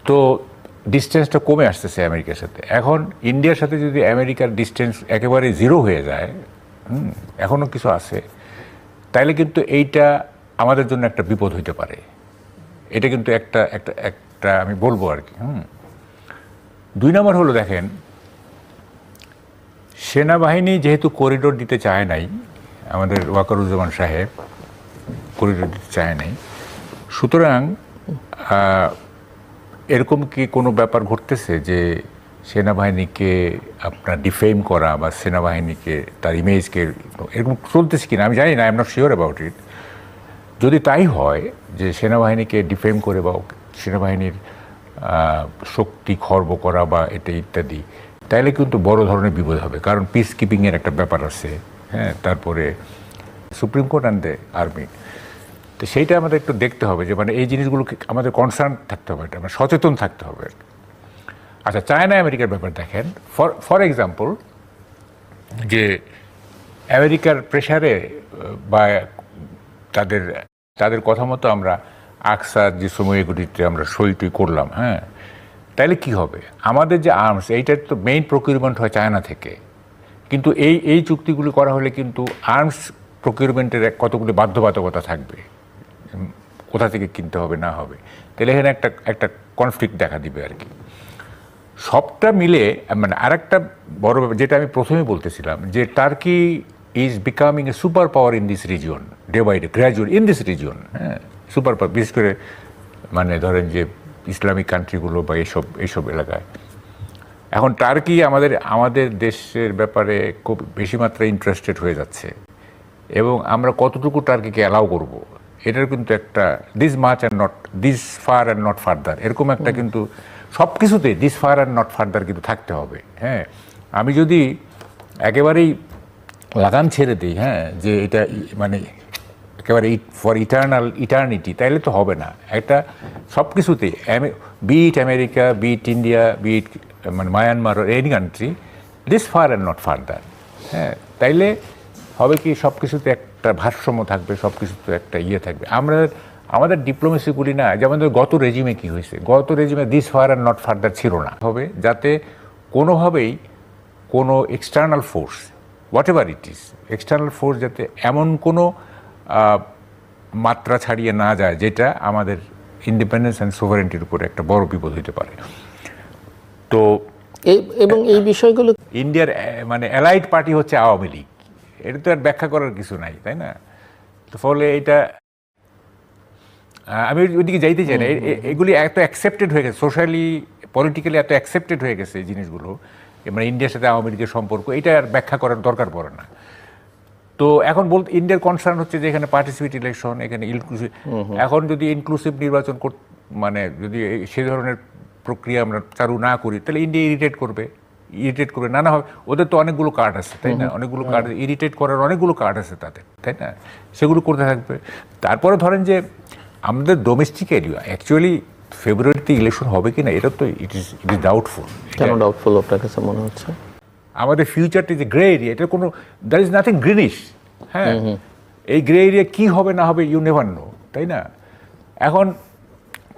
তো ডিস্টেন্সটা কমে আসতেছে আমেরিকার সাথে। এখন ইন্ডিয়ার সাথে যদি আমেরিকার ডিস্টেন্স একেবারে জিরো হয়ে যায়, এখনও কিছু আছে, তাইলে কিন্তু এইটা আমাদের জন্য একটা বিপদ হইতে পারে। এটা কিন্তু একটা একটা একটা আমি বলবো আর কি। 2 নম্বর হলো, দেখেন, সেনাবাহিনী যেহেতু করিডোর দিতে চায় নাই, আমাদের ওয়াকারুজ্জামান সাহেব করিডোর দিতে চায় নাই, সুতরাং এরকম কি কোনো ব্যাপার ঘটতেছে যে সেনাবাহিনীকে আপনার ডিফেম করা বা সেনাবাহিনীকে তার ইমেজকে এরকম চলতেছে কিনা আমি জানি না, I am not sure about it. যদি তাই হয় যে সেনাবাহিনীকে ডিফেম করে বা সেনাবাহিনীর শক্তি খর্ব করা বা এটা ইত্যাদি, তাইলে কিন্তু বড় ধরনের বিপদ হবে। কারণ পিস কিপিংয়ের একটা ব্যাপার আছে, হ্যাঁ, তারপরে supreme court and the army. তো সেইটা আমাদের একটু দেখতে হবে যে মানে এই জিনিসগুলোকে আমাদের কনসার্ন থাকতে হবে, এটা মানে সচেতন থাকতে হবে। আচ্ছা, চায়না আমেরিকার ব্যাপার দেখেন, ফর এক্সাম্পল, যে আমেরিকার প্রেশারে বা তাদের কথা মতো আমরা আকসার যে সময়গুলিতে আমরা সই টই করলাম, হ্যাঁ, তাইলে কি হবে? আমাদের যে আর্মস, এইটার তো মেইন প্রকিউরমেন্ট হয় চায়না থেকে, কিন্তু এই চুক্তিগুলি করা হলে কিন্তু আর্মস প্রকিউরমেন্টের কতগুলি বাধ্যবাধকতা থাকবে, কোথা থেকে কিনতে হবে না হবে, তাহলে এখানে একটা কনফ্লিক্ট দেখা দিবে আর কি। সবটা মিলে মানে আরেকটা বড় ব্যাপার, যেটা আমি প্রথমে বলতেছিলাম, যে Turkey is becoming a super power in this region, day by day, gradual in this region, হ্যাঁ, সুপার পাওয়ার, বিশেষ করে মানে ধরেন যে ইসলামিক কান্ট্রিগুলো বা এইসব এলাকায়। এখন টার্কি আমাদের দেশের ব্যাপারে খুব বেশি মাত্রায় ইন্টারেস্টেড হয়ে যাচ্ছে, এবং আমরা কতটুকু টার্কিকে অ্যালাউ করব, এটার কিন্তু একটা this much and not this far and not further, এরকম একটা কিন্তু সব কিছুতে this far and not further কিন্তু থাকতে হবে। হ্যাঁ, আমি যদি একেবারেই লাগাম ছেড়ে দিই, হ্যাঁ, যে এটা মানে একেবারে ফর ইটার্নিটি, তাইলে তো হবে না। একটা সব কিছুতে beat America, beat India, beat মানে Myanmar, any country, this far and not further, হ্যাঁ, তাইলে হবে কি সব কিছুতে একটা ভারসাম্য থাকবে, সব কিছুতে একটা ইয়ে থাকবে। আমাদের ডিপ্লোমেসিগুলি না, যেমন গত রেজিমে কি হয়েছে, গত রেজিমে this far and not further ছিল না। হবে যাতে কোনোভাবেই কোনো external force, whatever it is, external force যাতে এমন কোনো মাত্রা ছাড়িয়ে না যায় যেটা আমাদের ইন্ডিপেন্ডেন্স অ্যান্ড সোভারেন্টির উপরে একটা বড় বিপদ হতে পারে। তো এবং এই বিষয়গুলো ইন্ডিয়ার মানে অ্যালাইড পার্টি হচ্ছে আওয়ামী লীগ, এটা তো আর ব্যাখ্যা করার কিছু নাই, তাই না? তো ফলে এটা আমি ওইদিকে যাইতে চাই না। এগুলি এত অ্যাকসেপ্টেড হয়ে গেছে, সোশ্যালি পলিটিক্যালি এত অ্যাকসেপ্টেড হয়ে গেছে এই জিনিসগুলো, মানে ইন্ডিয়ার সাথে আওয়ামী লীগের সম্পর্ক, এটা আর ব্যাখ্যা করার দরকার পড়ে না। তো এখন বলতে ইন্ডিয়ার কনসার্ন হচ্ছে যে এখানে পার্টিসিপেট ইলেকশন, এখানে ইনক্লুসিভ, এখন যদি ইনক্লুসিভ নির্বাচন মানে যদি সেই ধরনের প্রক্রিয়া আমরা চালু না করি, তাহলে ইন্ডিয়া ইরিটেট করবে নানা হবে। ওদের তো অনেকগুলো কার্ড আছে, তাই না? অনেকগুলো কার্ড, ইরিটেট করার অনেকগুলো কার্ড আছে তাদের, তাই না? সেগুলো করতে থাকবে। তারপরে ধরেন যে আমাদের ডোমেস্টিক এরিয়া অ্যাকচুয়ালি ফেব্রুয়ারিতে ইলেকশন হবে কি না, এটা তো ইট ইজ ডাউটফুল। কেন ডাউটফুল আপনার কাছে মনে হচ্ছে? আমাদের ফিউচারটি যে গ্রে এরিয়া, এটা কোনো দ্যার ইজ নাথিং গ্রিনিশ, হ্যাঁ, এই গ্রে এরিয়া কী হবে না হবে ইউ নেভার নো, তাই না? এখন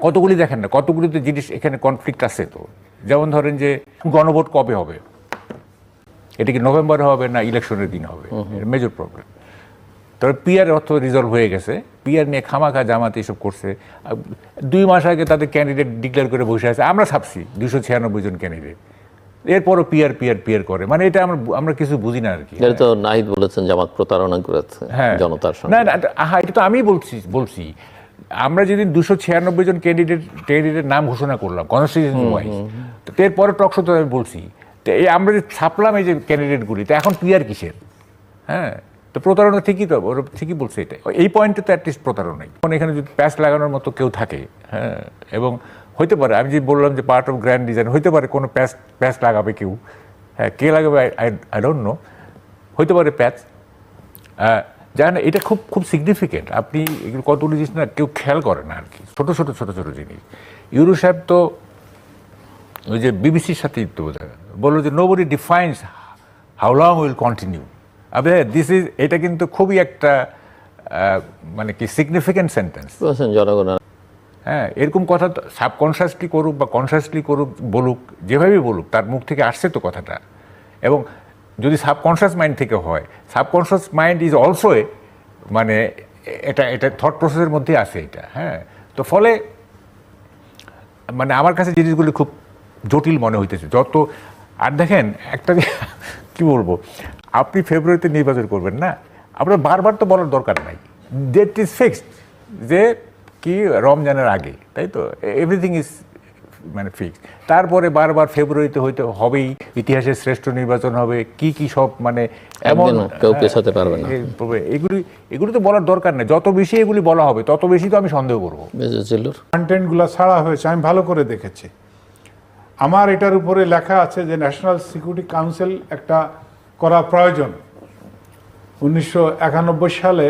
কতগুলি দেখেন না, কতগুলিতে জিনিস এখানে কনফ্লিক্ট আছে। তো যেমন ধরেন যে গণভোট কবে হবে, এটা কি নভেম্বরে হবে না ইলেকশনের দিন হবে, মেজর প্রবলেম। তবে পিআর অর্থ রিজলভ হয়ে গেছে, পিআর নিয়ে খামাখা জামাতে এসব করছে। 2 মাস আগে তাদের ক্যান্ডিডেট ডিক্লেয়ার করে বসে আছে, আমরা ছাপছি 296 জন ক্যান্ডিডেট, এরপরও পিআর করে, মানে এটা আমরা কিছু বুঝি না আর কি। এটা তো নাহিদ বলেছেন জামাত প্রতারণা করেছে জনতার সঙ্গে। না, এটা তো আমি বলছি আমরা যেদিন 296 জন ক্যান্ডিডেটের নাম ঘোষণা করলাম কনস্টিটিউয়েন্সি ওয়াইজ, তো এরপরে টকশো তো আমি বলছি, তো এই আমরা যে ছাপলাম এই যে ক্যান্ডিডেটগুলি, তো এখন পিআর কিসের? হ্যাঁ, তো প্রতারণা ঠিকই, তো ওরা ঠিকই বলছে, এটা এই পয়েন্টে তো অ্যাটলিস্ট প্রতারণাই। এখন এখানে যদি প্যাচ লাগানোর মতো কেউ থাকে, হ্যাঁ, এবং হইতে পারে, আমি যে বললাম যে পার্ট অফ গ্র্যান্ড ডিজাইন, হইতে পারে কোনো প্যাচ লাগাবে কেউ, হ্যাঁ, কে লাগাবে আই ডোন্ট নো, হইতে পারে প্যাচ। জানেন, এটা খুব সিগনিফিকেন্ট। আপনি এগুলো কতগুলো জিনিস না কেউ খেয়াল করে না আর কি, ছোট ছোট জিনিস। ইউরো সাহেব তো ওই যে বিবিসির সাথে বললো যে nobody defines how long will continue. আবে এটা কিন্তু খুবই একটা মানে কি সিগনিফিকেন্ট সেন্টেন্স। জনগণ হ্যাঁ, এরকম কথা সাবকনশাসলি করুক বা কনশাসলি করুক, বলুক, যেভাবেই বলুক, তার মুখ থেকে আসছে তো কথাটা। এবং যদি সাবকনশাস মাইন্ড থেকে হয়, সাবকনশাস মাইন্ড ইজ অলসো মানে এটা থট প্রসেসের মধ্যে আছে এটা। হ্যাঁ, তো ফলে মানে আমার কাছে জিনিসগুলি খুব জটিল মনে হইতেছে যত। আর দেখেন একটা কি বলবো, আপনি ফেব্রুয়ারিতে নির্বাচন করবেন না, আপনার বারবার তো বলার দরকার নাই, ডেট ইজ ফিক্সড, যে কি রমজানের আগে, তাই তো, এভরিথিং ইজ মানে ফিক্সড। তারপরে বারবার ফেব্রুয়ারিতে হইতে হবেই, ইতিহাসের শ্রেষ্ঠ নির্বাচন হবে, কি কি সব মানে এমন কেউ পেছাতে পারবে না। এগুলি তো বলার দরকার নেই, যত বেশি এগুলি বলা হবে তত বেশি তো আমি সন্দেহ করবো। কন্টেন্টগুলো ছাড়া হয়েছে, আমি ভালো করে দেখেছি। আমার এটার উপরে লেখা আছে যে ন্যাশনাল সিকিউরিটি কাউন্সিল একটা করা প্রয়োজন। 1991 সালে